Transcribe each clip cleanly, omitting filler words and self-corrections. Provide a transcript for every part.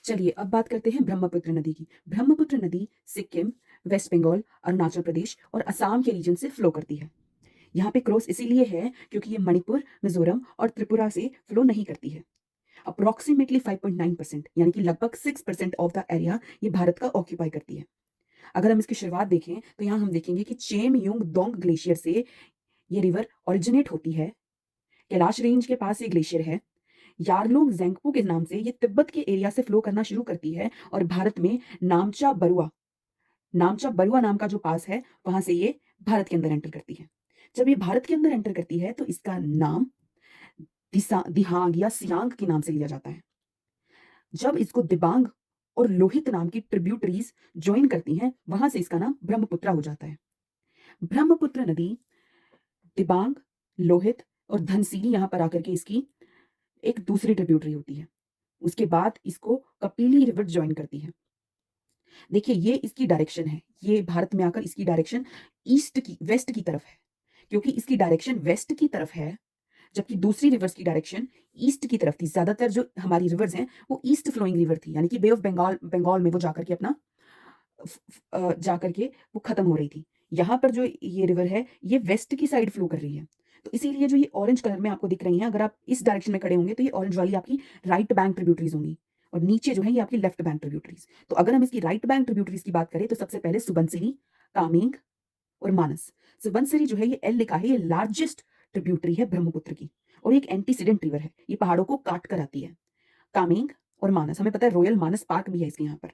चलिए अब बात करते हैं ब्रह्मपुत्र नदी की। ब्रह्मपुत्र नदी सिक्किम, वेस्ट बंगाल, अरुणाचल प्रदेश और असम के रीजन से फ्लो करती है। यहाँ पे क्रॉस इसीलिए है क्योंकि ये मणिपुर, मिजोरम और त्रिपुरा से फ्लो नहीं करती है। अप्रोक्सीमेटली 5.9% यानी कि लगभग 6% ऑफ द एरिया ये भारत का ऑक्यूपाई करती है। अगर हम इसकी शुरुआत देखें तो यहाँ हम देखेंगे कि चेम युंग दोंग ग्लेशियर से ये रिवर ओरिजिनेट होती है। कैलाश रेंज के पास ये ग्लेशियर है। यारलुंग जेंगपू के नाम से ये तिब्बत के एरिया से फ्लो करना शुरू करती है और भारत में नामचा बरुआ नाम का जो पास है वहां से ये भारत के अंदर एंटर करती है। जब ये भारत के अंदर एंटर करती है तो इसका नाम दिहांग या सियांग के नाम से लिया जाता है। जब इसको दिबांग और लोहित नाम की ट्रिब्यूटरीज ज्वाइन करती हैं वहां से इसका नाम ब्रह्मपुत्र हो जाता है। ब्रह्मपुत्र नदी दिबांग, लोहित और धनसिरी यहां पर आकर के इसकी एक दूसरी ट्रिब्यूटरी होती है। उसके बाद इसको कपिली रिवर ज्वाइन करती है। देखिए ये इसकी डायरेक्शन है, ये भारत में आकर इसकी डायरेक्शन वेस्ट की तरफ है। क्योंकि इसकी डायरेक्शन वेस्ट की तरफ है जबकि दूसरी रिवर्स की डायरेक्शन ईस्ट की तरफ थी। ज्यादातर जो हमारी रिवर्स हैं वो ईस्ट फ्लोइंग रिवर थी, यानी कि बे ऑफ बंगाल में वो जाकर के अपना जाकर के वो खत्म हो रही थी। यहाँ पर जो ये रिवर है ये वेस्ट की साइड फ्लो कर रही है। तो इसीलिए जो ये ऑरेंज कलर में आपको दिख रही है, अगर आप इस डायरेक्शन में खड़े होंगे तो ये ऑरेंज वाली आपकी राइट बैंक ट्रिब्यूटरीज होंगी और नीचे जो है ये आपकी लेफ्ट बैंक ट्रिब्यूटरीज। तो अगर हम इसकी राइट बैंक ट्रिब्यूटरीज की बात करें तो सबसे पहले सुबनसिरी, कामेंग और मानस। सुबनसिरी जो है ये एल लिखा है, ये लार्जेस्ट ट्रिब्यूटरी है ब्रह्मपुत्र की और एक एंटीसीडेंट रिवर है, ये पहाड़ों को काट कर आती है। कामेंग और मानस, हमें पता है रॉयल मानस पार्क भी है इसके यहाँ पर।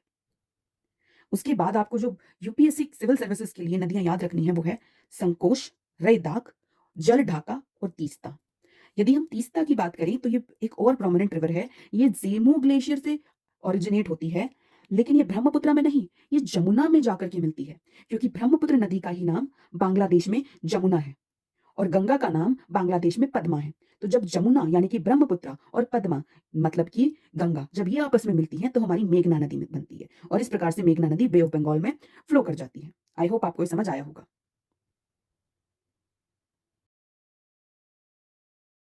उसके बाद आपको जो यूपीएससी सिविल सर्विसेज के लिए नदियां याद रखनी है वो है संकोश, रैदाक, जल ढाका और तीस्ता। यदि हम तीस्ता की बात करें तो ये एक और प्रोमिनेंट रिवर है, ये जेमू ग्लेशियर से ओरिजिनेट होती है, लेकिन ये ब्रह्मपुत्र में नहीं, ये जमुना में जाकर के मिलती है। क्योंकि ब्रह्मपुत्र नदी का ही नाम बांग्लादेश में जमुना है और गंगा का नाम बांग्लादेश में पद्मा है। तो जब जमुना यानी कि ब्रह्मपुत्र और पद्मा मतलब कि गंगा जब ये आपस में मिलती हैं तो हमारी मेघना नदी में बनती है और इस प्रकार से मेघना नदी बे ऑफ बंगाल में फ्लो कर जाती है। आई होप आपको ये समझ आया होगा।